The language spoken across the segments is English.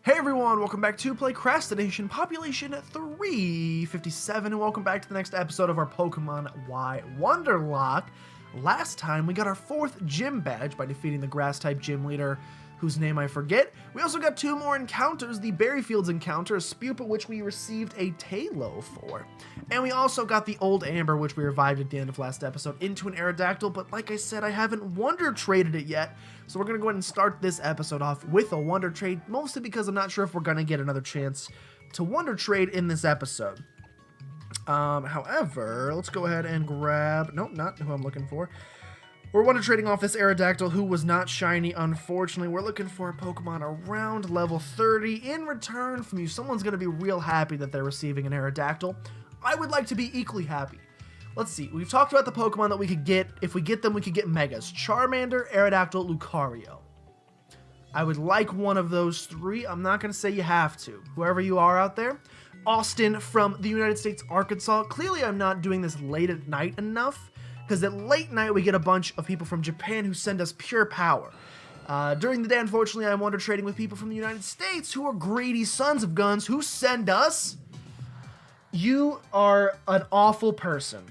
Hey everyone, welcome back to PlaycrastiNation, population 357, and welcome back to the next episode of our Pokemon Y Wonderlocke. Last time, we got our 4th gym badge by defeating the Grass-type gym leader, whose name I forget. We also got 2 more encounters, the Berryfields encounter, a Spupa, which we received a Tailo for. And we also got the Old Amber, which we revived at the end of last episode, into an Aerodactyl, but like I said, I haven't Wonder Traded it yet, so we're going to go ahead and start this episode off with a Wonder Trade, mostly because I'm not sure if we're going to get another chance to Wonder Trade in this episode. However, let's go ahead and grab... Nope, not who I'm looking for. We're Wonder Trading off this Aerodactyl, who was not shiny, unfortunately. We're looking for a Pokemon around level 30. In return from you, someone's going to be real happy that they're receiving an Aerodactyl. I would like to be equally happy. Let's see. We've talked about the Pokemon that we could get. If we get them, we could get Megas. Charmander, Aerodactyl, Lucario. I would like one of those 3. I'm not going to say you have to. Whoever you are out there. Austin from the United States, Arkansas. Clearly, I'm not doing this late at night enough, because at late night, we get a bunch of people from Japan who send us pure power. During the day, unfortunately, I'm Wonder Trading with people from the United States who are greedy sons of guns who send us... You are an awful person.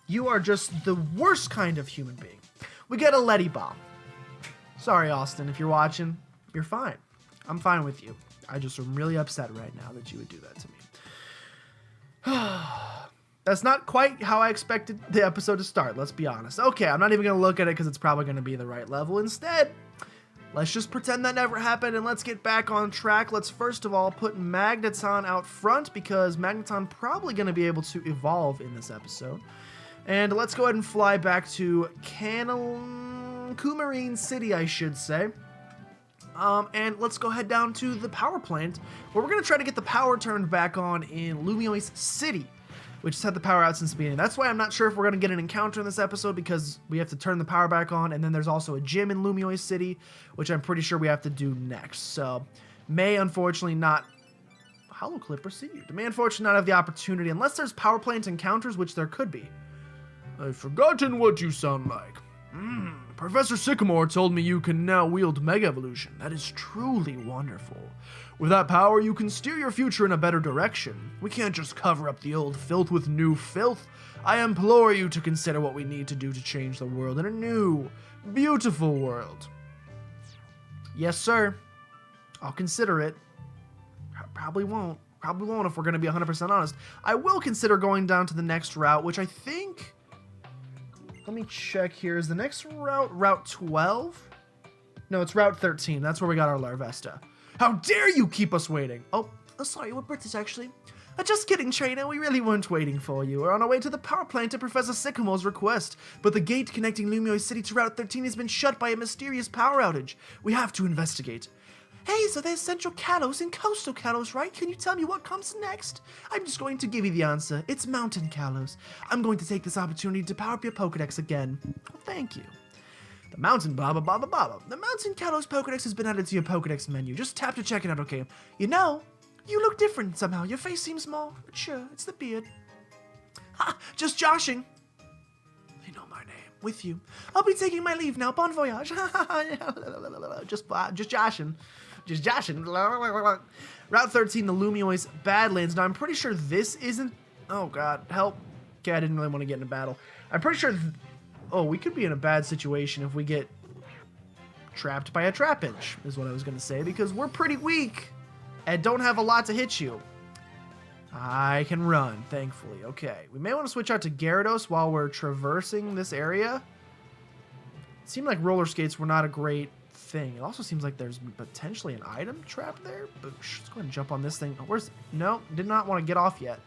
You are just the worst kind of human being. We get a Letty Bomb. Sorry, Austin, if you're watching, you're fine. I'm fine with you. I just am really upset right now that you would do that to me. That's not quite how I expected the episode to start, let's be honest. Okay, I'm not even going to look at it because it's probably going to be the right level. Instead, let's just pretend that never happened and let's get back on track. Let's first of all put Magneton out front because Magneton probably going to be able to evolve in this episode. And let's go ahead and fly back to Coumarine City, I should say. And let's go head down to the power plant, where we're going to try to get the power turned back on in Lumiose City, which has had the power out since the beginning. That's why I'm not sure if we're going to get an encounter in this episode, because we have to turn the power back on, and then there's also a gym in Lumiose City, which I'm pretty sure we have to do next. So, may unfortunately not... Hollow Clip received. May unfortunately not have the opportunity, unless there's power plant encounters, which there could be. I've forgotten what you sound like. Professor Sycamore told me you can now wield Mega Evolution. That is truly wonderful. With that power, you can steer your future in a better direction. We can't just cover up the old filth with new filth. I implore you to consider what we need to do to change the world in a new, beautiful world. Yes, sir. I'll consider it. Probably won't. Probably won't if we're going to be 100% honest. I will consider going down to the next route, which I think... Let me check here. Is the next route Route 12? No, it's Route 13. That's where we got our Larvesta. How dare you keep us waiting? Oh, sorry, we're British, actually. Just kidding, trainer. We really weren't waiting for you. We're on our way to the power plant at Professor Sycamore's request. But the gate connecting Lumiose City to Route 13 has been shut by a mysterious power outage. We have to investigate. Hey, so there's Central Kalos and Coastal Kalos, right? Can you tell me what comes next? I'm just going to give you the answer. It's Mountain Kalos. I'm going to take this opportunity to power up your Pokedex again. Well, thank you. The Mountain Baba Baba Baba. The Mountain Kalos Pokedex has been added to your Pokedex menu. Just tap to check it out, okay? You know, you look different somehow. Your face seems small, but sure, it's the beard. Ha! Just joshing. They know my name. With you. I'll be taking my leave now. Bon voyage. just joshing. Just joshing. Route 13, the Lumiose Badlands. Now, I'm pretty sure this isn't... Oh, God. Help. Okay, I didn't really want to get in a battle. I'm pretty sure... Oh, we could be in a bad situation if we get trapped by a Trapinch, is what I was going to say, because we're pretty weak and don't have a lot to hit you. I can run, thankfully. Okay, we may want to switch out to Gyarados while we're traversing this area. It seemed like roller skates were not a great thing. It also seems like there's potentially an item trap there, but let's go ahead and jump on this thing. Where's... No, did not want to get off yet.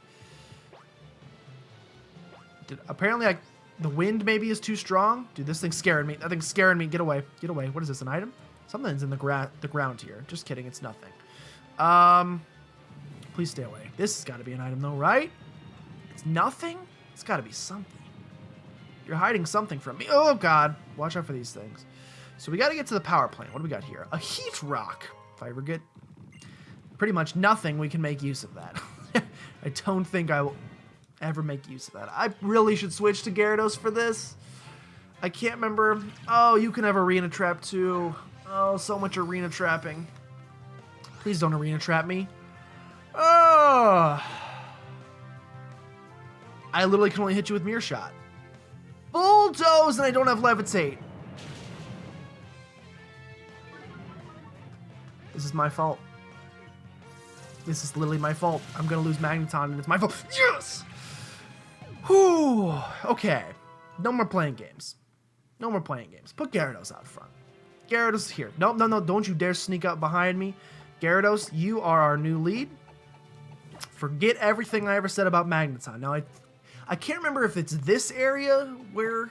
Apparently, the wind maybe is too strong. Dude, this thing's scaring me. That thing's scaring me. Get away. Get away. What is this, an item? Something's in the ground here. Just kidding, it's nothing. Please stay away. This has got to be an item, though, right? It's nothing? It's got to be something. You're hiding something from me. Oh, God. Watch out for these things. So we got to get to the power plant. What do we got here? A heat rock. If I ever get pretty much nothing, we can make use of that. I don't think I will ever make use of that. I really should switch to Gyarados for this. I can't remember. Oh, you can have Arena Trap too. Oh, so much arena trapping. Please don't arena trap me. Oh. I literally can only hit you with Mirror Shot. Bulldoze, and I don't have Levitate. This is my fault. This is literally my fault. I'm gonna lose Magneton, and it's my fault. Yes! Whew. Okay. No more playing games. No more playing games. Put Gyarados out front. Gyarados here. No, no, no. Don't you dare sneak up behind me. Gyarados, you are our new lead. Forget everything I ever said about Magneton. Now, I can't remember if it's this area where...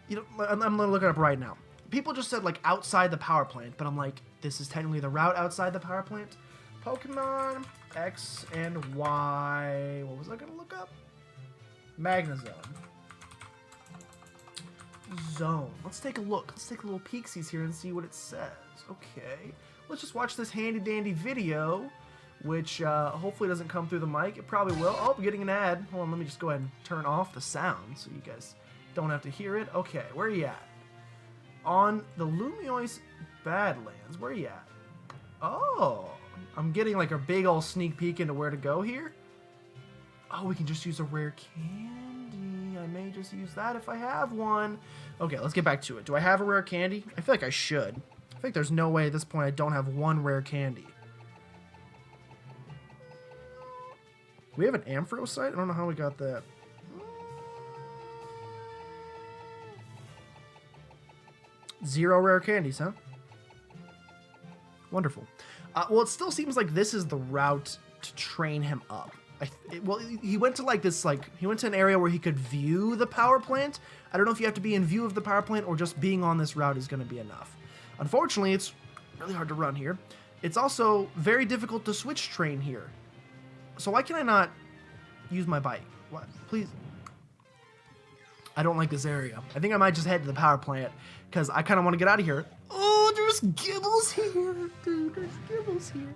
You know, I'm going to look it up right now. People just said, like, outside the power plant, but I'm like, this is technically the route outside the power plant. Pokemon X and Y... What was I going to look up? Magnezone. Zone. Let's take a look. Let's take a little peeksies here and see what it says. Okay. Let's just watch this handy dandy video, which hopefully doesn't come through the mic. It probably will. Oh, I'm getting an ad. Hold on, let me just go ahead and turn off the sound so you guys don't have to hear it. Okay, where are you at? On the Lumio's Badlands. Where are you at? Oh, I'm getting like a big old sneak peek into where to go here. Oh, we can just use a rare candy. I may just use that if I have one. Okay, let's get back to it. Do I have a rare candy? I feel like I should. I think there's no way at this point I don't have one rare candy. We have an Ampharos? I don't know how we got that. Zero rare candies, huh? Wonderful. Well, it still seems like this is the route to train him up. Well, he went to like this, he went to an area where he could view the power plant. I don't know if you have to be in view of the power plant or just being on this route is going to be enough. Unfortunately, it's really hard to run here. It's also very difficult to switch train here. So why can I not use my bike? What? Please. I don't like this area. I think I might just head to the power plant because I kind of want to get out of here. Oh, there's Gibbles here, dude. There's Gibbles here.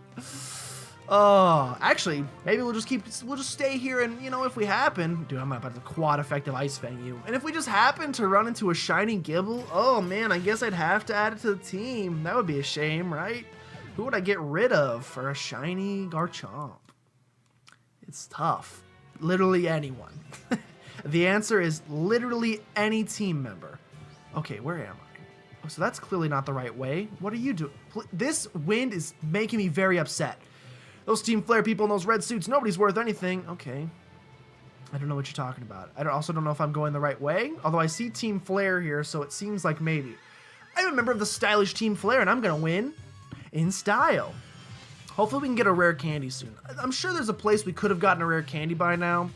Actually, maybe we'll just stay here and, you know, if we happen, dude, I'm about to quad effective Ice Fang you. And if we just happen to run into a shiny Gibble, oh man, I guess I'd have to add it to the team. That would be a shame, right? Who would I get rid of for a shiny Garchomp? It's tough. Literally anyone. The answer is literally any team member. Okay, where am I? Oh, so that's clearly not the right way. What are you doing? This wind is making me very upset. Those Team Flare people in those red suits, nobody's worth anything. Okay. I don't know what you're talking about. I also don't know if I'm going the right way. Although I see Team Flare here, so it seems like maybe. I'm a member of the stylish Team Flare, and I'm going to win in style. Hopefully we can get a rare candy soon. I'm sure there's a place we could have gotten a rare candy by now.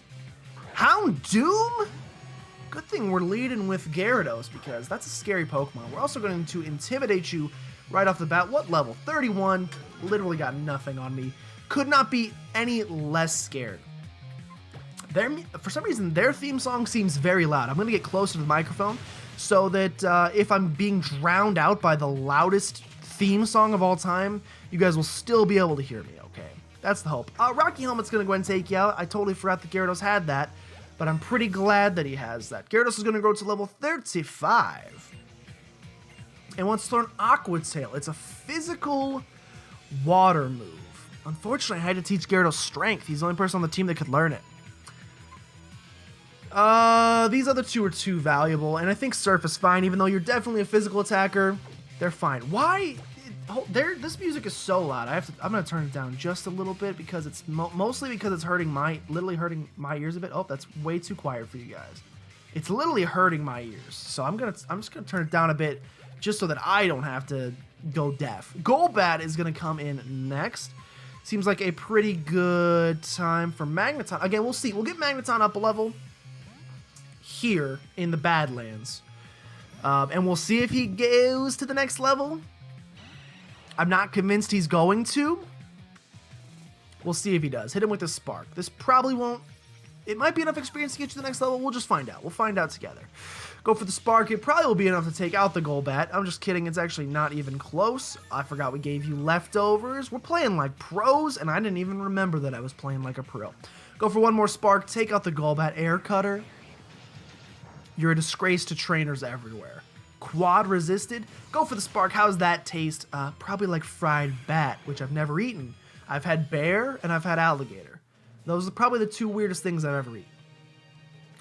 Houndoom? Good thing we're leading with Gyarados, because that's a scary Pokemon. We're also going to intimidate you right off the bat. What level? 31. Literally got nothing on me. Could not be any less scared. For some reason, their theme song seems very loud. I'm going to get closer to the microphone so that if I'm being drowned out by the loudest theme song of all time, you guys will still be able to hear me, okay? That's the hope. Rocky Helmet's going to go ahead and take you out. I totally forgot that Gyarados had that, but I'm pretty glad that he has that. Gyarados is going to grow to level 35. And wants to learn Aqua Tail. It's a physical water move. Unfortunately, I had to teach Gyarados Strength. He's the only person on the team that could learn it. These other two are too valuable, and I think Surf is fine, even though you're definitely a physical attacker. They're fine. Why? This music is so loud. I'm gonna turn it down just a little bit because it's mostly because it's literally hurting my ears a bit. Oh, that's way too quiet for you guys. It's literally hurting my ears, so I'm just gonna turn it down a bit just so that I don't have to go deaf. Golbat is gonna come in next. Seems like a pretty good time for Magneton. Again, we'll see. We'll get Magneton up a level here in the Badlands. And we'll see if he goes to the next level. I'm not convinced he's going to. We'll see if he does. Hit him with a Spark. This probably won't... It might be enough experience to get you to the next level. We'll just find out. We'll find out together. Go for the Spark. It probably will be enough to take out the Golbat. I'm just kidding. It's actually not even close. I forgot we gave you leftovers. We're playing like pros, and I didn't even remember that I was playing like a pro. Go for one more Spark. Take out the Golbat. Air Cutter. You're a disgrace to trainers everywhere. quad resisted. Go for the spark. How's that taste? Probably like fried bat, which I've never eaten. I've had bear and I've had alligator. Those are probably the two weirdest things I've ever eaten.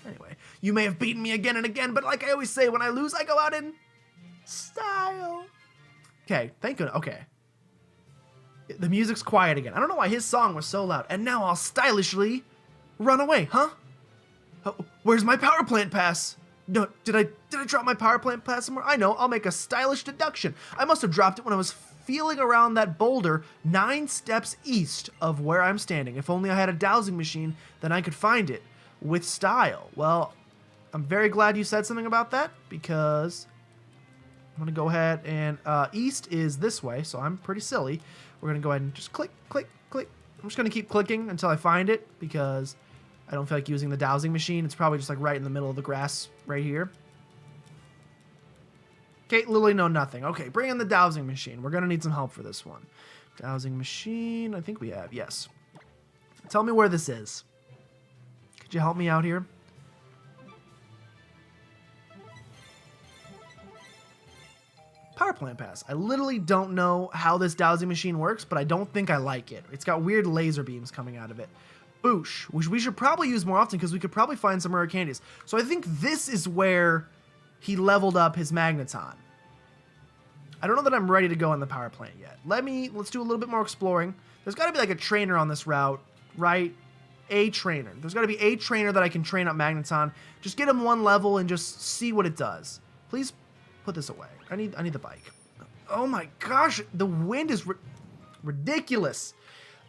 Anyway, you may have beaten me again and again, but like I always say, when I lose, I go out in style. Okay, thank goodness. Okay. The music's quiet again. I don't know why his song was so loud. And now I'll stylishly run away, huh? Oh, where's my power plant pass? No, did I drop my power plant pass somewhere? I know, I'll make a stylish deduction. I must have dropped it when I was feeling around that boulder 9 steps east of where I'm standing. If only I had a dowsing machine, then I could find it with style. Well, I'm very glad you said something about that, because I'm gonna go ahead and east is this way, so I'm pretty silly. We're gonna go ahead and just click, click, click. I'm just gonna keep clicking until I find it, because I don't feel like using the dowsing machine. It's probably just like right in the middle of the grass right here. Okay, Lily, no, nothing. Okay, bring in the dowsing machine. We're gonna need some help for this one. Dowsing machine, I think we have, yes. Tell me where this is. Could you help me out here? Power plant pass. I literally don't know how this dowsing machine works, but I don't think I like it. It's got weird laser beams coming out of it. Boosh, which we should probably use more often because we could probably find some rare candies. So I think this is where he leveled up his Magneton. I don't know that I'm ready to go on the power plant yet. Let's do a little bit more exploring. There's got to be like a trainer on this route, right? A trainer. There's got to be a trainer that I can train up Magneton. Just get him 1 level and just see what it does. Please put this away. I need the bike. Oh my gosh, the wind is ridiculous.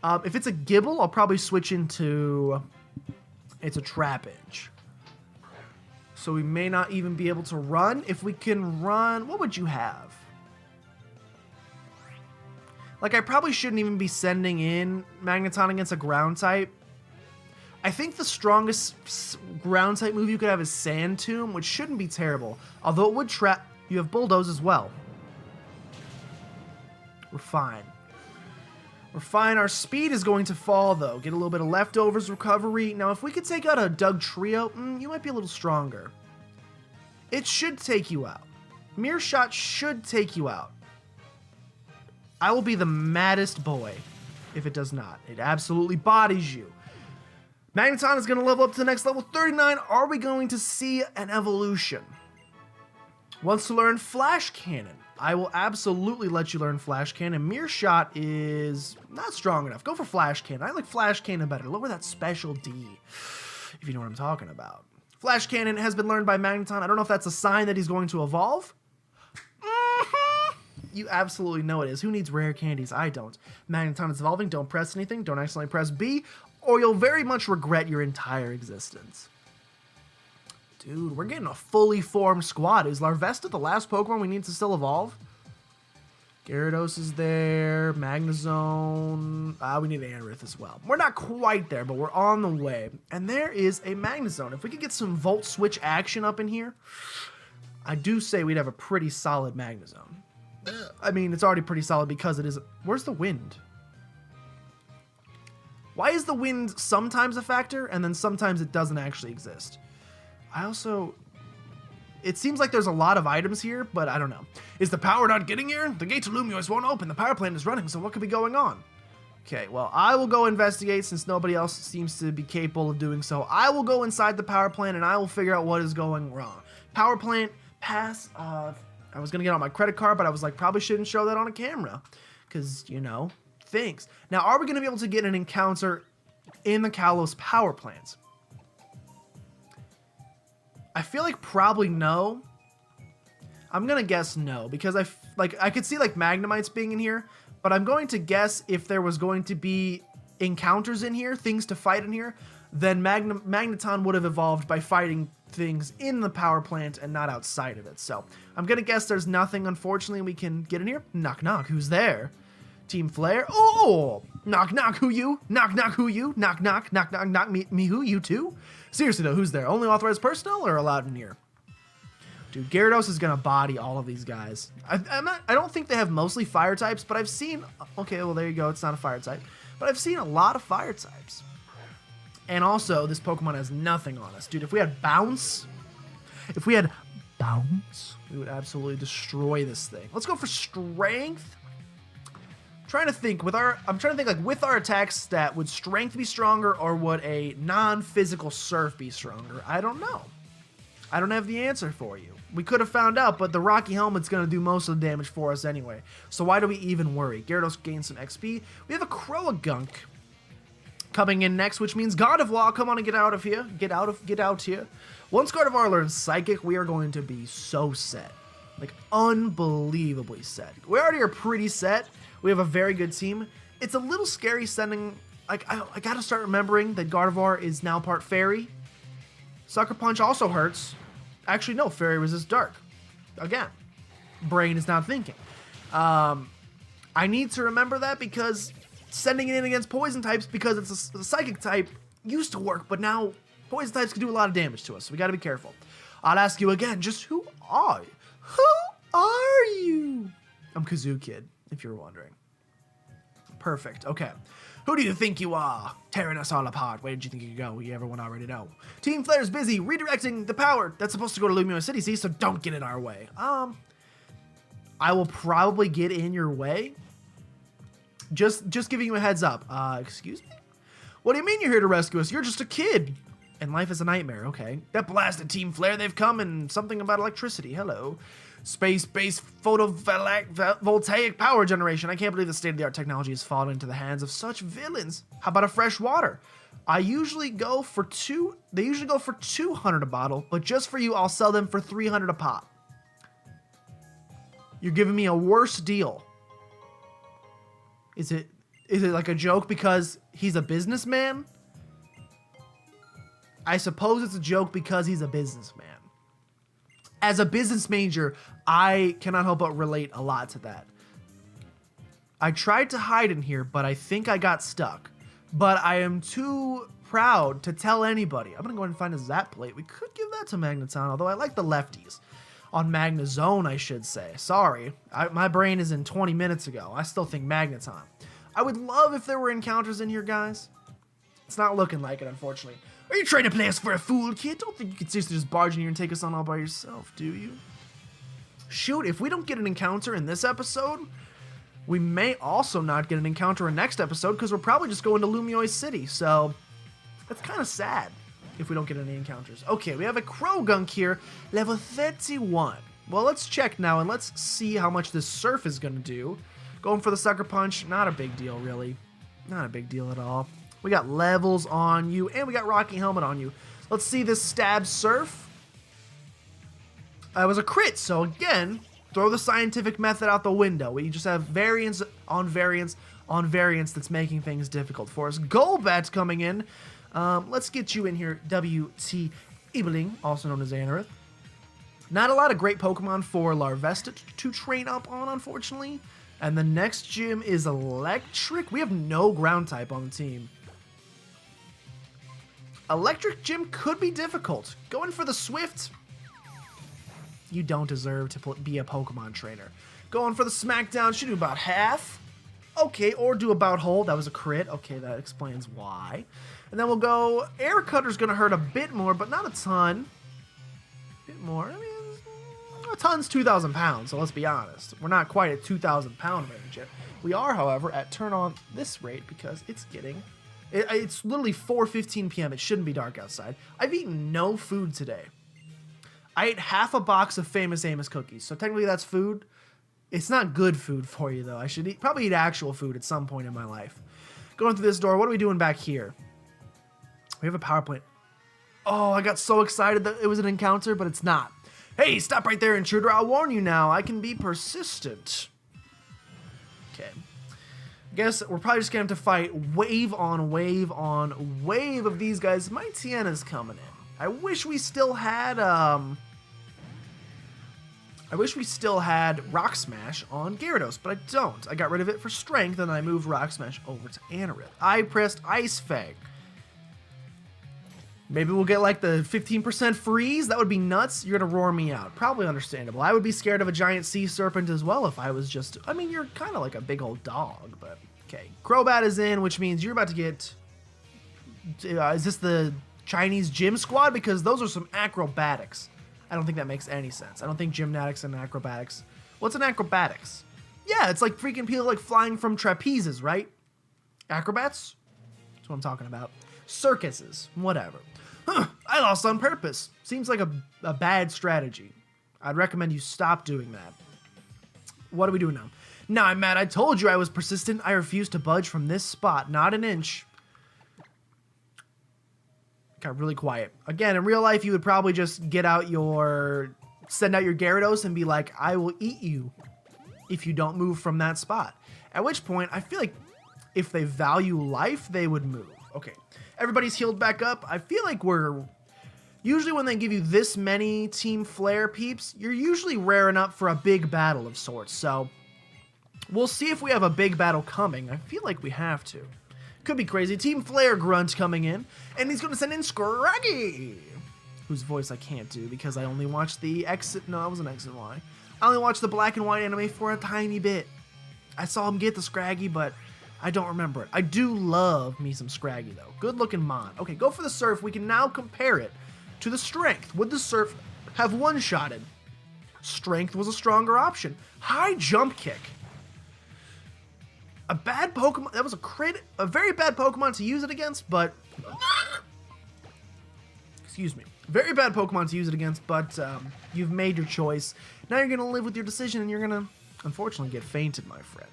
If it's a Gibble, I'll probably switch into... It's a Trapinch. So we may not even be able to run. If we can run... What would you have? Like, I probably shouldn't even be sending in Magneton against a ground type. I think the strongest ground type move you could have is Sand Tomb, which shouldn't be terrible. Although it would trap... You have Bulldoze as well. We're fine. We're fine. Our speed is going to fall, though. Get a little bit of leftovers recovery. Now, if we could take out a Doug Trio, you might be a little stronger. It should take you out. Mirror Shot should take you out. I will be the maddest boy if it does not. It absolutely bodies you. Magneton is going to level up to the next level, 39. Are we going to see an evolution? Wants to learn Flash Cannon. I will absolutely let you learn Flash Cannon. Mirror Shot is not strong enough. Go for Flash Cannon. I like Flash Cannon better. Lower that special D, if you know what I'm talking about. Flash Cannon has been learned by Magneton. I don't know if that's a sign that he's going to evolve. You absolutely know it is. Who needs rare candies? I don't. Magneton is evolving. Don't press anything. Don't accidentally press B, or you'll very much regret your entire existence. Dude, we're getting a fully formed squad. Is Larvesta the last Pokemon we need to still evolve? Gyarados is there. Magnezone. We need Anorith as well. We're not quite there, but we're on the way. And there is a Magnezone. If we could get some Volt Switch action up in here, I do say we'd have a pretty solid Magnezone. I mean, it's already pretty solid because it is... Where's the wind? Why is the wind sometimes a factor, and then sometimes it doesn't actually exist? It seems like there's a lot of items here, but I don't know. Is the power not getting here? The gate to Lumiose won't open. The power plant is running, so what could be going on? Okay, well, I will go investigate since nobody else seems to be capable of doing so. I will go inside the power plant, and I will figure out what is going wrong. Power plant, pass. I was going to get on my credit card, but I was like, probably shouldn't show that on a camera. Because, you know, things. Now, are we going to be able to get an encounter in the Kalos power plant? I feel like probably no. I'm gonna guess no, because I could see like Magnemites being in here, but I'm going to guess if there was going to be encounters in here, things to fight in here, then Magneton would have evolved by fighting things in the power plant and not outside of it. So I'm gonna guess there's nothing, unfortunately, we can get in here. Knock knock, who's there? Team Flare. Oh, knock knock, who you? Knock knock, who you? Knock knock, knock knock, knock me who? You too? Seriously though, who's there? Only authorized personnel or allowed in here? Dude, Gyarados is gonna body all of these guys. I don't think they have mostly fire types, but I've seen. Okay, well there you go. It's not a fire type, but I've seen a lot of fire types. And also, this Pokemon has nothing on us, dude. If we had Bounce, if we had bounce. We would absolutely destroy this thing. Let's go for strength. I'm trying to think with our attack stat, would strength be stronger or would a non-physical surf be stronger? I don't know. I don't have the answer for you. We could have found out, but the Rocky Helmet's going to do most of the damage for us anyway. So why do we even worry? Gyarados gains some XP. We have a Croagunk coming in next, which means Gardevoir, come on and get out of here. Get out here. Once Gardevoir learns Psychic, we are going to be so set. Like, unbelievably set. We already are pretty set. We have a very good team. It's a little scary sending... Like, I gotta start remembering that Gardevoir is now part Fairy. Sucker Punch also hurts. Actually, no, Fairy resists Dark. Again, brain is not thinking. I need to remember that because sending it in against Poison types, because it's a Psychic type, used to work, but now Poison types can do a lot of damage to us, so we gotta be careful. I'll ask you again, just who are you? Who are you? I'm Kazoo Kid, if you're wondering. Perfect, okay. Who do you think you are? Tearing us all apart. Where did you think you could go? Everyone already know. Team Flare's busy redirecting the power that's supposed to go to Lumiose City, see, so don't get in our way. I will probably get in your way. Just giving you a heads up. Excuse me? What do you mean you're here to rescue us? You're just a kid. And life is a nightmare, okay. That blasted Team Flare, they've come, and something about electricity. Hello. Space-based photovoltaic power generation. I can't believe the state-of-the-art technology has fallen into the hands of such villains. How about a fresh water? They usually go for 200 a bottle, but just for you, I'll sell them for 300 a pop. You're giving me a worse deal. Is it like a joke because he's a businessman? I suppose it's a joke because he's a businessman. As a business major, I cannot help but relate a lot to that. I tried to hide in here, but I think I got stuck. But I am too proud to tell anybody. I'm going to go ahead and find a Zap Plate. We could give that to Magneton, although I like the lefties. On Magnezone, I should say. Sorry, my brain is in 20 minutes ago. I still think Magneton. I would love if there were encounters in here, guys. It's not looking like it, unfortunately. Are you trying to play us for a fool, kid? Don't think you can seriously just barge in here and take us on all by yourself, do you? Shoot, if we don't get an encounter in this episode, we may also not get an encounter in next episode because we're probably just going to Lumiose City, so that's kind of sad if we don't get any encounters. Okay, we have a Croagunk here, level 31. Well, let's check now and let's see how much this Surf is going to do. Going for the Sucker Punch, not a big deal, really. Not a big deal at all. We got levels on you, and we got Rocky Helmet on you. Let's see this Stab Surf. It was a crit, so again, throw the scientific method out the window. We just have variance on variance on variance that's making things difficult for us. Golbat's coming in. Let's get you in here, WT Ibling, also known as Anorith. Not a lot of great Pokemon for Larvesta to train up on, unfortunately. And the next gym is Electric. We have no ground type on the team. Electric Gym could be difficult. Going for the Swift. You don't deserve to be a Pokemon trainer. Going for the Smackdown. Should do about half. Okay, or do about whole. That was a crit. Okay, that explains why. And then we'll go... Air Cutter's going to hurt a bit more, but not a ton. A bit more. I mean, a ton's 2,000 pounds, so let's be honest. We're not quite at 2,000 pound range yet. We are, however, at turn on this rate because it's getting... It's literally 4:15 p.m. It shouldn't be dark outside. I've eaten no food today. I ate half a box of Famous Amos cookies, so technically that's food. It's not good food for you, though. I should probably eat actual food at some point in my life. Going through this door, what are we doing back here? We have a power plant. Oh, I got so excited that it was an encounter, but it's not. Hey, stop right there, intruder. I'll warn you now. I can be persistent. Okay. Guess we're probably just gonna have to fight wave on wave on wave of these guys. My Tiana's coming in. I wish we still had Rock Smash on Gyarados, but I don't. I got rid of it for strength, and I moved Rock Smash over to Anorith. I pressed Ice Fang. Maybe we'll get like the 15% freeze. That would be nuts. You're gonna roar me out. Probably understandable. I would be scared of a giant sea serpent as well if I was just... I mean, you're kind of like a big old dog, but... Okay. Crobat is in, which means you're about to get... is this the Chinese gym squad? Because those are some acrobatics. I don't think that makes any sense. I don't think gymnastics and acrobatics. What's an acrobatics? Yeah, it's like freaking people like flying from trapezes, right? Acrobats? That's what I'm talking about. Circuses, whatever. I lost on purpose. Seems like a bad strategy. I'd recommend you stop doing that. What do we do now? Now I'm mad. I told you I was persistent. I refused to budge from this spot. Not an inch. Got really quiet. Again, in real life, you would probably just send out your Gyarados and be like, I will eat you if you don't move from that spot. At which point, I feel like if they value life, they would move. Okay, everybody's healed back up. I feel like usually when they give you this many Team Flare peeps, you're usually raring up for a big battle of sorts. So we'll see if we have a big battle coming. I feel like we have to. Could be crazy. Team Flare Grunt coming in, and he's going to send in Scraggy, whose voice I can't do because I only watched the X. No, it wasn't X and Y. I only watched the black and white anime for a tiny bit. I saw him get the Scraggy, but I don't remember it. I do love me some Scraggy, though. Good looking mon. Okay, go for the Surf. We can now compare it to the Strength. Would the Surf have one-shotted? Strength was a stronger option. High Jump Kick. A bad Pokemon. That was a very bad Pokemon to use it against, but excuse me. Very bad Pokemon to use it against, but you've made your choice. Now you're gonna live with your decision, and you're gonna, unfortunately, get fainted, my friend.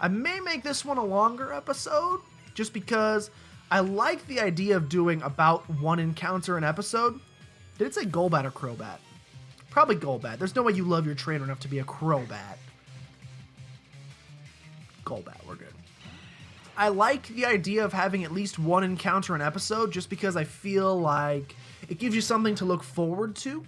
I may make this one a longer episode, just because I like the idea of doing about one encounter an episode. Did it say Golbat or Crobat? Probably Golbat. There's no way you love your trainer enough to be a Crobat. Golbat, we're good. I like the idea of having at least one encounter an episode, just because I feel like it gives you something to look forward to.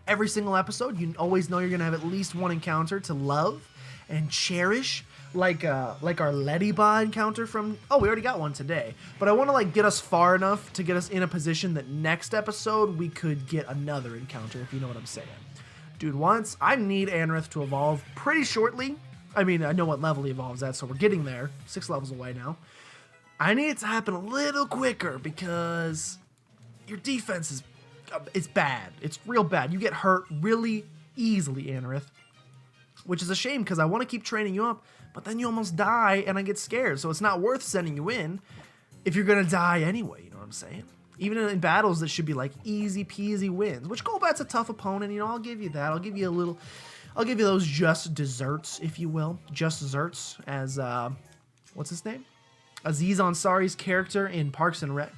Every single episode, you always know you're going to have at least one encounter to love and cherish, like our Ledyba encounter from... Oh, we already got one today. But I want to get us far enough to get us in a position that next episode we could get another encounter, if you know what I'm saying. Dude, I need Anorith to evolve pretty shortly. I mean, I know what level he evolves at, so we're getting there. 6 levels away now. I need it to happen a little quicker because your defense is bad. It's real bad. You get hurt really easily, Anorith, which is a shame because I want to keep training you up, but then you almost die and I get scared, so it's not worth sending you in if you're going to die anyway, you know what I'm saying? Even in battles that should be easy peasy wins, which Golbat's a tough opponent, I'll give you that. I'll give you those just desserts, if you will. Just desserts, as, what's his name? Aziz Ansari's character in Parks and Rec.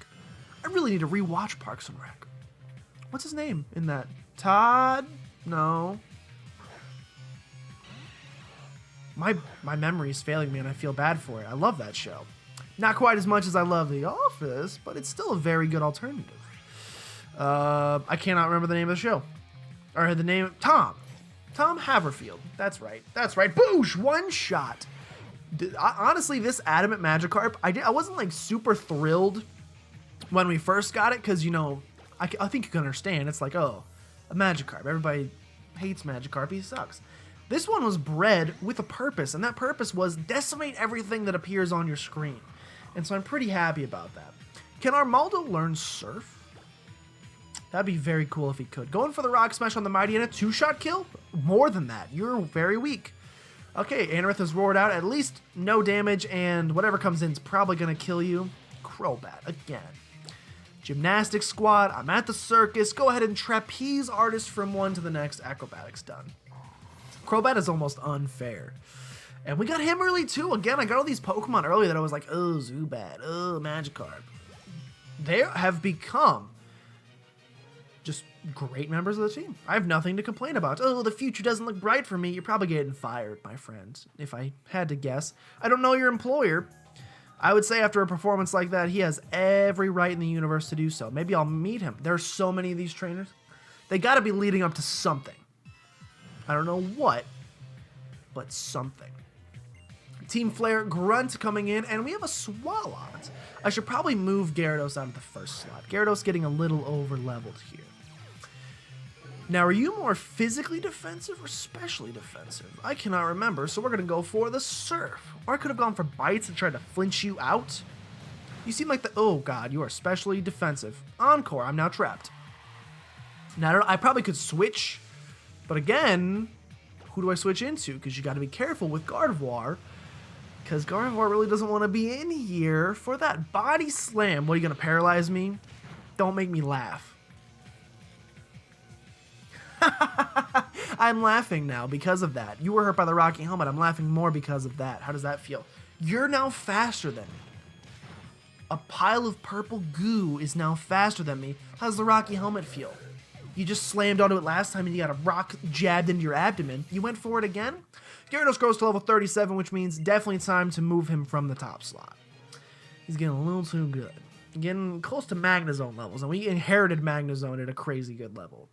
I really need to rewatch Parks and Rec. What's his name in that? Todd? No. My memory is failing me and I feel bad for it. I love that show. Not quite as much as I love The Office, but it's still a very good alternative. I cannot remember the name of the show. Or the name... Tom Haverfield. That's right. Boosh! One shot. Honestly, this Adamant Magikarp, I wasn't super thrilled when we first got it, because, I think you can understand. It's a Magikarp. Everybody hates Magikarp. He sucks. This one was bred with a purpose, and that purpose was decimate everything that appears on your screen. And so I'm pretty happy about that. Can Armaldo learn Surf? That'd be very cool if he could. Going for the Rock Smash on the Mighty and a 2-shot kill? More than that. You're very weak. Okay, Anorith has roared out. At least no damage, and whatever comes in is probably going to kill you. Crobat again. Gymnastics squad. I'm at the circus. Go ahead and trapeze artist from one to the next. Acrobatics done. Crobat is almost unfair. And we got him early too. Again, I got all these Pokemon early that I was like, oh, Zubat, oh, Magikarp. They have become just great members of the team. I have nothing to complain about. Oh, the future doesn't look bright for me. You're probably getting fired, my friend, if I had to guess. I don't know your employer. I would say after a performance like that, he has every right in the universe to do so. Maybe I'll meet him. There are so many of these trainers. They got to be leading up to something. I don't know what, but something. Team Flare Grunt coming in, and we have a Swalot. I should probably move Gyarados out of the first slot. Gyarados getting a little over-leveled here. Now, are you more physically defensive or specially defensive? I cannot remember, so we're going to go for the Surf. Or I could have gone for Bites and tried to flinch you out. You seem like oh god, you are specially defensive. Encore, I'm now trapped. Now, I probably could switch, but again, who do I switch into? Because you got to be careful with Gardevoir, because Gardevoir really doesn't want to be in here for that body slam. What, are you going to paralyze me? Don't make me laugh. I'm laughing now because of that. You were hurt by the Rocky Helmet. I'm laughing more because of that. How does that feel? You're now faster than me. A pile of purple goo is now faster than me. How does the Rocky Helmet feel? You just slammed onto it last time and you got a rock jabbed into your abdomen. You went for it again? Gyarados grows to level 37, which means definitely time to move him from the top slot. He's getting a little too good. Getting close to Magnezone levels, and we inherited Magnezone at a crazy good level.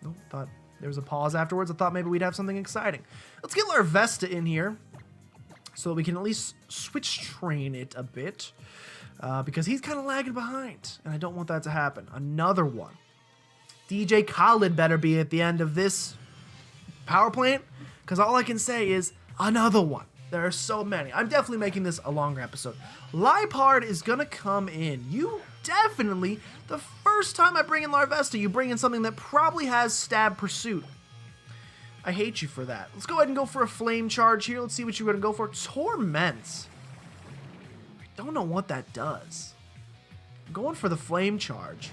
Oh, thought there was a pause afterwards. I thought maybe we'd have something exciting. Let's get Larvesta in here so that we can at least switch train it a bit, because he's kind of lagging behind, and I don't want that to happen. Another one. DJ Khaled better be at the end of this power plant, because all I can say is another one. There are so many. I'm definitely making this a longer episode. Liepard is going to come in. You definitely, the first time I bring in Larvesta, you bring in something that probably has Stab Pursuit. I hate you for that. Let's go ahead and go for a Flame Charge here. Let's see what you're going to go for. Torment. I don't know what that does. I'm going for the Flame Charge.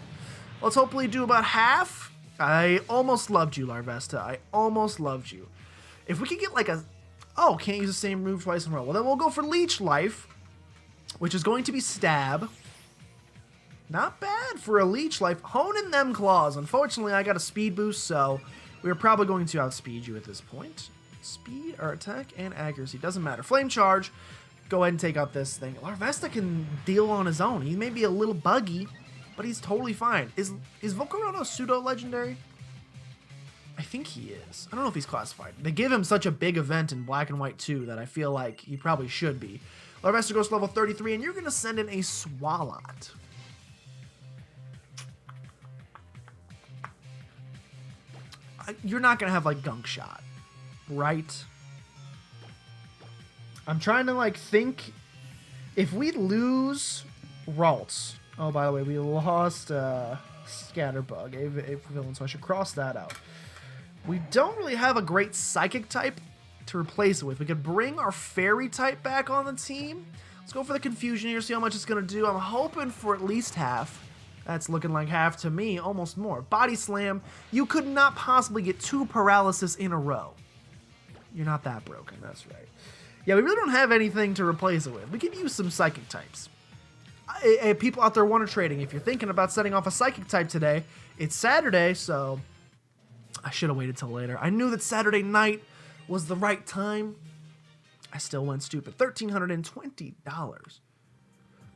Let's hopefully do about half. I almost loved you, Larvesta. I almost loved you. If we could get like a... Oh, can't use the same move twice in a row. Well, then we'll go for Leech Life, which is going to be Stab. Not bad for a Leech Life. Hone in them claws. Unfortunately, I got a speed boost, so we're probably going to outspeed you at this point. Speed, or attack, and accuracy. Doesn't matter. Flame Charge. Go ahead and take out this thing. Larvesta can deal on his own. He may be a little buggy, but he's totally fine. Is Volcarona pseudo-legendary? I think he is. I don't know if he's classified. They give him such a big event in Black and White 2 that I feel like he probably should be. Larvesta goes to level 33, and you're going to send in a Swalot. You're not going to have, like, Gunk Shot, right? I'm trying to, like, think. If we lose Ralts... Oh, by the way, we lost Scatterbug, a villain, so I should cross that out. We don't really have a great Psychic type to replace it with. We could bring our Fairy type back on the team. Let's go for the Confusion here, see how much it's going to do. I'm hoping for at least half. That's looking like half to me, almost more. Body Slam. You could not possibly get 2 paralysis in a row. You're not that broken, that's right. Yeah, we really don't have anything to replace it with. We could use some Psychic types. People out there Wonder Trading, if you're thinking about setting off a Psychic type today, it's Saturday, so I should have waited till later. I knew that Saturday night was the right time. I still went stupid. $1,320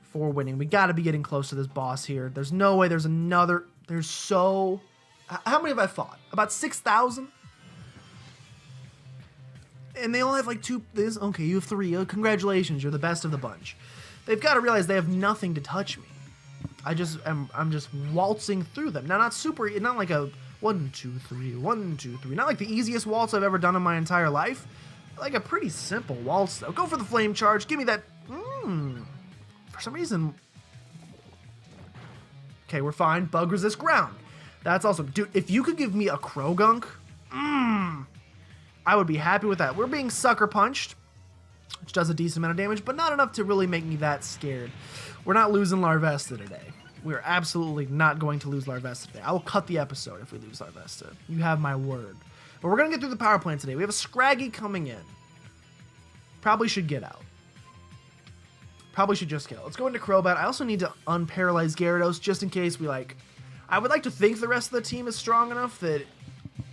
for winning. We got to be getting close to this boss here. There's no way there's another. There's so... How many have I fought? About 6,000? And they all have like 2... Okay, you have 3. Congratulations, you're the best of the bunch. They've got to realize they have nothing to touch me. I'm just waltzing through them. Now, not like a 1, 2, 3, 1, 2, 3. Not like the easiest waltz I've ever done in my entire life. Like a pretty simple waltz, though. Go for the Flame Charge. Give me that. For some reason. Okay, we're fine. Bug resist ground. That's awesome. Dude, if you could give me a Krogunk, I would be happy with that. We're being sucker punched, which does a decent amount of damage, but not enough to really make me that scared. We're not losing Larvesta today. We're absolutely not going to lose Larvesta today. I will cut the episode if we lose Larvesta. You have my word. But we're going to get through the power plant today. We have a Scraggy coming in. Probably should get out. Probably should just kill. Let's go into Crobat. I also need to unparalyze Gyarados just in case we like... I would like to think the rest of the team is strong enough that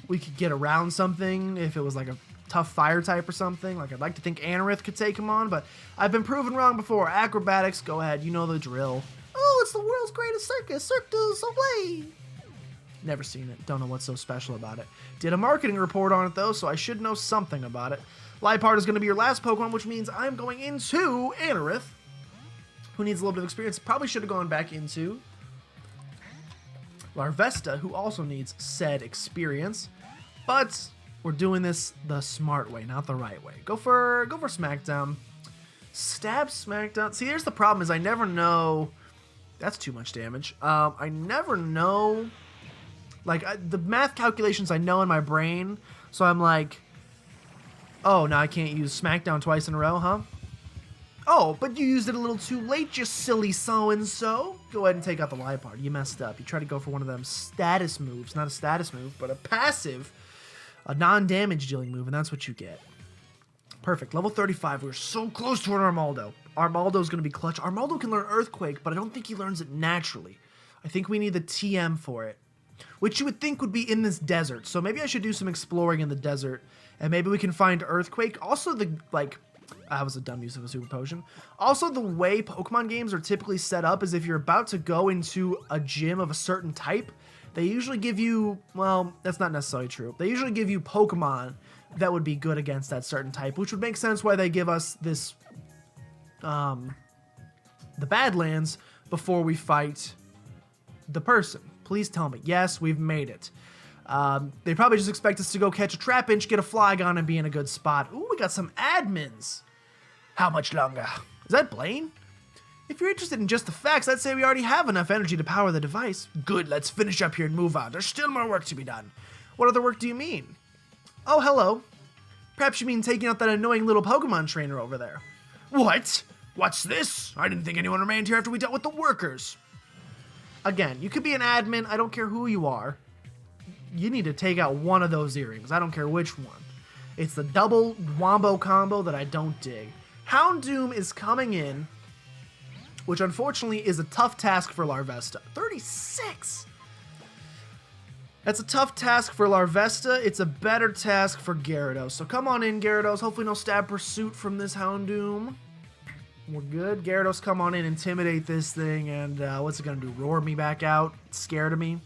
we could get around something if it was like a tough fire type or something. Like, I'd like to think Anorith could take him on, but I've been proven wrong before. Acrobatics, go ahead. You know the drill. Oh, it's the world's greatest circus. Cirque du Soleil. Never seen it. Don't know what's so special about it. Did a marketing report on it, though, so I should know something about it. Liepard is going to be your last Pokemon, which means I'm going into Anorith, who needs a little bit of experience. Probably should have gone back into Larvesta, who also needs said experience. But we're doing this the smart way, not the right way. Go for Smackdown. Stab Smackdown. See, here's the problem is I never know... That's too much damage. I never know Like, the math calculations I know in my brain, so I'm like, oh, now I can't use Smackdown twice in a row, huh? Oh, but you used it a little too late, you silly so-and-so. Go ahead and take out the lie part. You messed up. You tried to go for one of them status moves. Not a status move, but a passive, a non-damage dealing move, and that's what you get. Perfect. Level 35. We're so close to an Armaldo. Armaldo's going to be clutch. Armaldo can learn Earthquake, but I don't think he learns it naturally. I think we need the TM for it, which you would think would be in this desert. So maybe I should do some exploring in the desert, and maybe we can find Earthquake. Also, that was a dumb use of a super potion. Also, the way Pokemon games are typically set up is if you're about to go into a gym of a certain type, they usually give you, well, that's not necessarily true. They usually give you Pokemon that would be good against that certain type, which would make sense why they give us this, the Badlands before we fight the person. Please tell me. Yes, we've made it. They probably just expect us to go catch a Trapinch, get a Flygon, and be in a good spot. Ooh, we got some admins. How much longer? Is that Blaine? If you're interested in just the facts, I'd say we already have enough energy to power the device. Good, let's finish up here and move on. There's still more work to be done. What other work do you mean? Oh, hello. Perhaps you mean taking out that annoying little Pokemon trainer over there. What? What's this? I didn't think anyone remained here after we dealt with the workers. Again, you could be an admin. I don't care who you are. You need to take out one of those earrings. I don't care which one. It's the double wombo combo that I don't dig. Houndoom is coming in, which unfortunately is a tough task for Larvesta. 36! That's a tough task for Larvesta. It's a better task for Gyarados. So come on in, Gyarados. Hopefully no stab pursuit from this Houndoom. We're good. Gyarados, come on in, intimidate this thing, and what's it gonna do? Roar me back out? It's scared of me?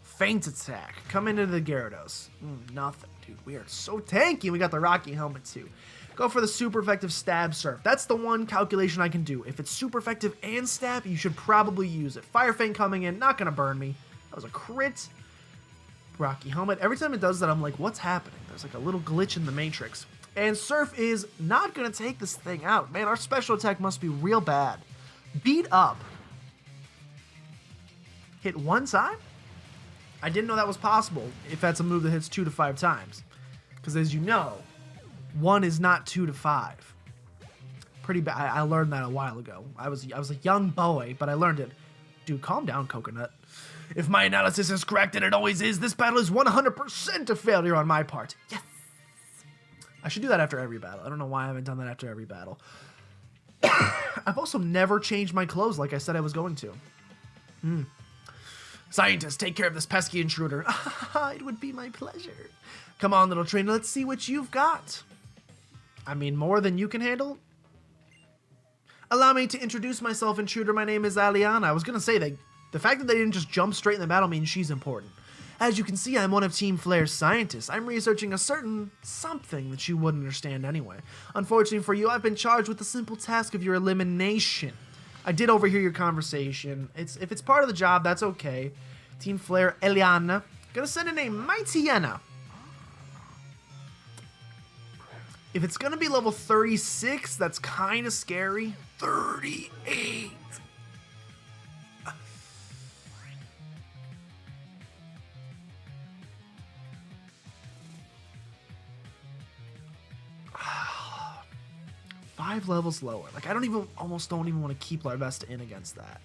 Feint attack. Come into the Gyarados. Nothing, dude. We are so tanky. We got the Rocky helmet too. Go for the super effective stab surf. That's the one calculation I can do. If it's super effective and stab, you should probably use it. Fire Fang coming in, not gonna burn me. That was a crit. Rocky helmet. Every time it does that, I'm like, what's happening? There's like a little glitch in the matrix. And surf is not gonna take this thing out. Man, our special attack must be real bad. Beat up. Hit one time? I didn't know that was possible if that's a move that hits 2 to 5 times. Because as you know, 1 is not 2 to 5. Pretty bad. I learned that a while ago. I was a young boy, but I learned it. Dude, calm down, Coconut. If my analysis is correct, and it always is, this battle is 100% a failure on my part. Yes! I should do that after every battle. I don't know why I haven't done that after every battle. I've also never changed my clothes like I said I was going to. Scientist, take care of this pesky intruder. It would be my pleasure. Come on, little trainer, let's see what you've got. I mean, more than you can handle? Allow me to introduce myself, intruder. My name is Aliana. I was going to say that the fact that they didn't just jump straight in the battle means she's important. As you can see, I'm one of Team Flare's scientists. I'm researching a certain something that you wouldn't understand anyway. Unfortunately for you, I've been charged with the simple task of your elimination. I did overhear your conversation. If it's part of the job, that's okay. Team Flare, Eliana. Gonna send in a Mighty Yenna. If it's gonna be level 36, that's kind of scary. 38! Five levels lower. Like, I almost don't even want to keep Larvesta in against that.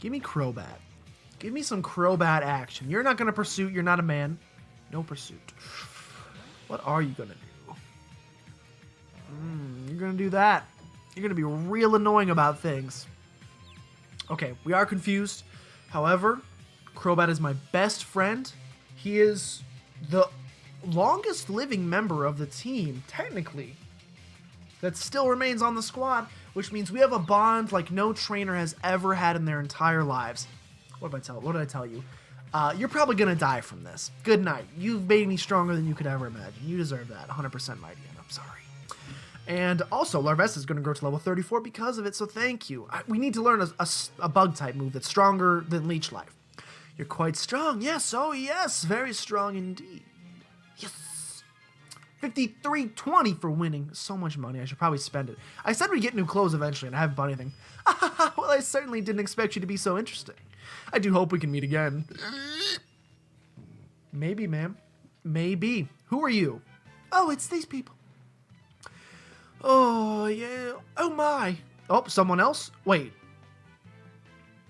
Give me Crobat. Give me some Crobat action. You're not going to pursue. You're not a man. No pursuit. What are you going to do? You're going to do that. You're going to be real annoying about things. Okay, we are confused. However, Crobat is my best friend. He is the longest living member of the team, technically, that still remains on the squad, which means we have a bond like no trainer has ever had in their entire lives. What did I tell you? You're probably gonna die from this. Good night. You've made me stronger than you could ever imagine. You deserve that. 100% Mighty, and I'm sorry. And also, Larvesta is going to grow to level 34 because of it, so thank you. We need to learn a bug-type move that's stronger than Leech Life. You're quite strong. Yes, oh yes, very strong indeed. Yes. 53.20 for winning. So much money. I should probably spend it. I said we'd get new clothes eventually, and I haven't bought anything. Well, Well, I certainly didn't expect you to be so interesting. I do hope we can meet again. Maybe, ma'am. Maybe. Who are you? Oh, it's these people. Oh, yeah. Oh, my. Oh, someone else? Wait.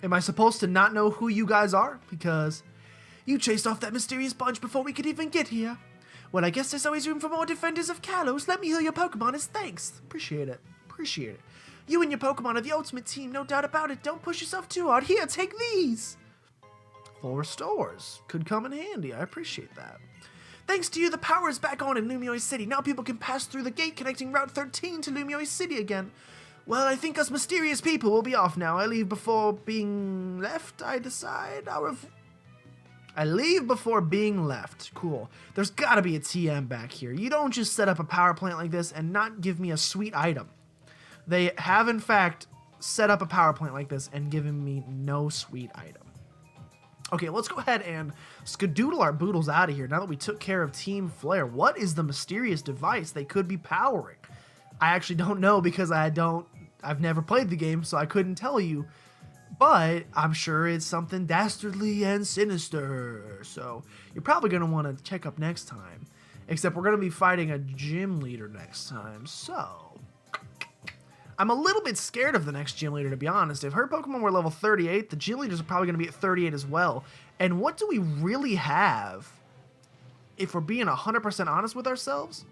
Am I supposed to not know who you guys are? Because you chased off that mysterious bunch before we could even get here. Well, I guess there's always room for more defenders of Kalos. Let me heal your Pokemon as thanks. Appreciate it. Appreciate it. You and your Pokemon are the ultimate team, no doubt about it. Don't push yourself too hard. Here, take these. Full restores. Could come in handy. I appreciate that. Thanks to you, the power is back on in Lumiose City. Now people can pass through the gate connecting Route 13 to Lumiose City again. Well, I think us mysterious people will be off now. I leave before being left, I decide. I leave before being left. Cool. There's gotta be a TM back here. You don't just set up a power plant like this and not give me a sweet item. They have, in fact, set up a power plant like this and given me no sweet item. Okay, let's go ahead and skadoodle our boodles out of here now that we took care of Team Flare. What is the mysterious device they could be powering? I actually don't know because I've never played the game, so I couldn't tell you. But I'm sure it's something dastardly and sinister. So you're probably going to want to check up next time. Except we're going to be fighting a gym leader next time. So I'm a little bit scared of the next gym leader, to be honest. If her Pokemon were level 38, the gym leaders are probably going to be at 38 as well. And what do we really have, if we're being 100% honest with ourselves?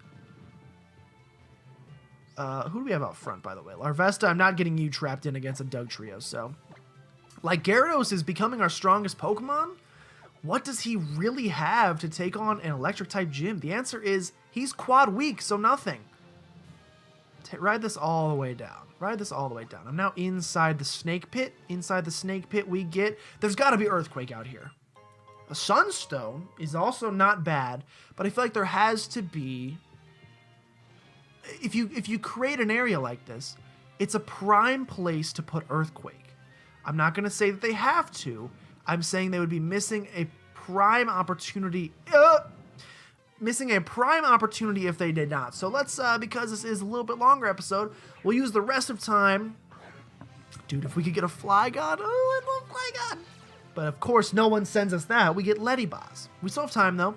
Who do we have out front, by the way? Larvesta, I'm not getting you trapped in against a Dugtrio, so. Like, Gyarados is becoming our strongest Pokemon. What does he really have to take on an Electric-type gym? The answer is, he's quad weak, so nothing. Ride this all the way down. Ride this all the way down. I'm now inside the Snake Pit. Inside the Snake Pit we get... There's got to be Earthquake out here. A Sunstone is also not bad, but I feel like there has to be... If you create an area like this, it's a prime place to put Earthquake. I'm not going to say that they have to. I'm saying they would be missing a prime opportunity... missing a prime opportunity if they did not. So let's, because this is a little bit longer episode, we'll use the rest of time. Dude, if we could get a Flygon, oh, I love Flygon. But of course, no one sends us that. We get Letibas. We still have time, though.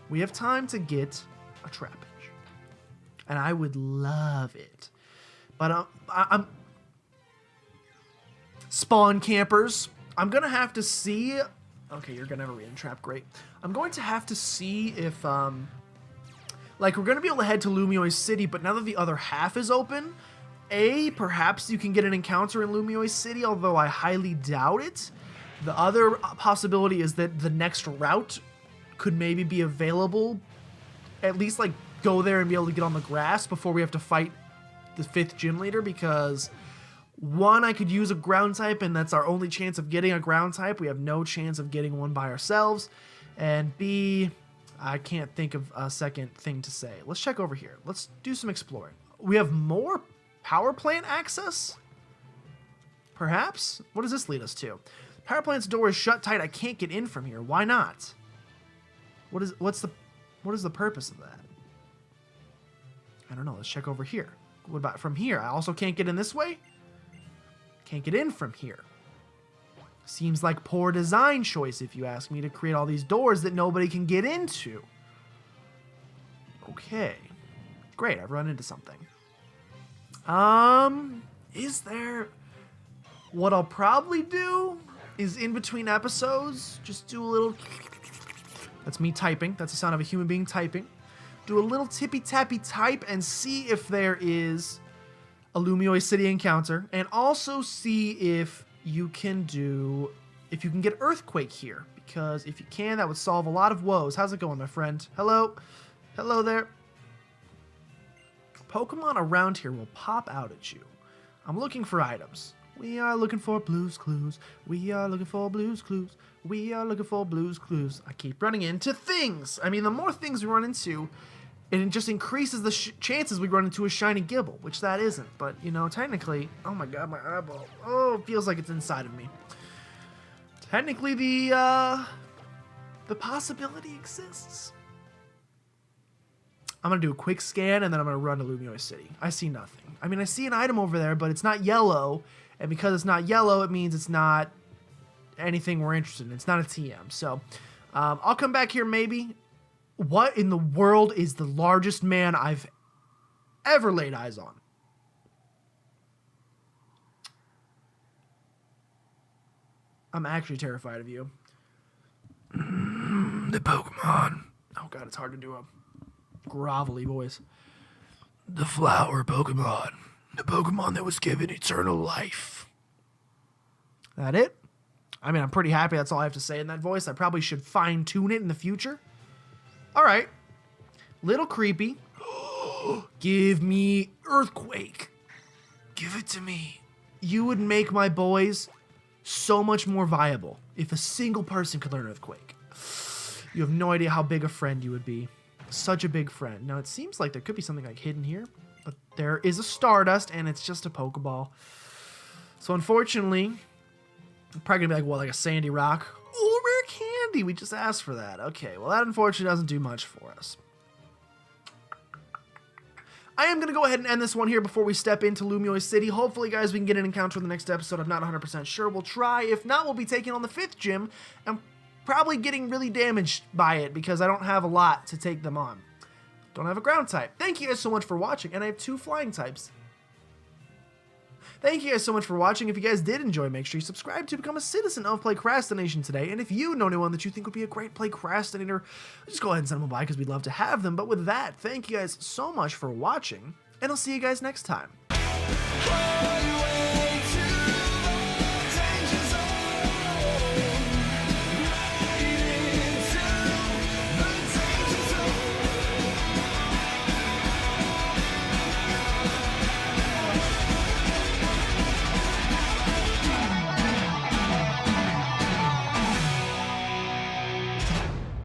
We have time to get a Trapinch. And I would love it. But I'm... Spawn campers. I'm going to have to see... Okay, you're going to have a Regen Trap. Great. I'm going to have to see if... like, we're going to be able to head to Lumiose City, but now that the other half is open... perhaps you can get an encounter in Lumiose City, although I highly doubt it. The other possibility is that the next route could maybe be available. At least, like, go there and be able to get on the grass before we have to fight the 5th gym leader, because... One, I could use a ground type, and that's our only chance of getting a ground type. We have no chance of getting one by ourselves. And B, I can't think of a second thing to say. Let's check over here. Let's do some exploring. We have more power plant access? Perhaps? What does this lead us to? Power plant's door is shut tight. I can't get in from here. Why not? What is the purpose of that? I don't know. Let's check over here. What about from here? I also can't get in this way? Can't get in from here. Seems like poor design choice, if you ask me, to create all these doors that nobody can get into. Okay. Great, I've run into something. Is there... What I'll probably do is in between episodes, just do a little... That's me typing. That's the sound of a human being typing. Do a little tippy-tappy type and see if there is... a Lumiose City encounter, and also see if you can get Earthquake here, because if you can, that would solve a lot of woes. How's it going, my friend? Hello? Hello there. Pokemon around here will pop out at you. I'm looking for items. We are looking for Blue's Clues. We are looking for Blue's Clues. We are looking for Blue's Clues. I keep running into things. I mean, the more things we run into, and it just increases the chances we run into a shiny Gibble, which that isn't. But, you know, technically... Oh my god, my eyeball. Oh, it feels like it's inside of me. Technically, the possibility exists. I'm going to do a quick scan, and then I'm going to run to Lumiose City. I see nothing. I mean, I see an item over there, but it's not yellow, And because it's not yellow, it means it's not anything we're interested in. It's not a TM. So I'll come back here maybe. What in the world is the largest man I've ever laid eyes on? I'm actually terrified of you. The Pokemon. Oh god, it's hard to do a grovelly voice. The flower Pokemon. The Pokemon that was given eternal life. That it? I mean, I'm pretty happy that's all I have to say in that voice. I probably should fine-tune it in the future. Alright. Little creepy. Give me Earthquake. Give it to me. You would make my boys so much more viable if a single person could learn Earthquake. You have no idea how big a friend you would be. Such a big friend. Now, it seems like there could be something like hidden here, but there is a Stardust, and it's just a Pokeball. So, unfortunately, I'm probably gonna be like, what, like a Sandy Rock? Oh, rare candy! We just asked for that. Okay, well, that unfortunately doesn't do much for us. I am going to go ahead and end this one here before we step into Lumiose City. Hopefully, guys, we can get an encounter in the next episode. I'm not 100% sure. We'll try. If not, we'll be taking on the 5th gym and probably getting really damaged by it because I don't have a lot to take them on. Don't have a ground type. Thank you guys so much for watching, and I have 2 flying types. Thank you guys so much for watching. If you guys did enjoy, make sure you subscribe to become a citizen of PlaycrastiNation today. And if you know anyone that you think would be a great Playcrastinator, just go ahead and send them by because we'd love to have them. But with that, thank you guys so much for watching, and I'll see you guys next time.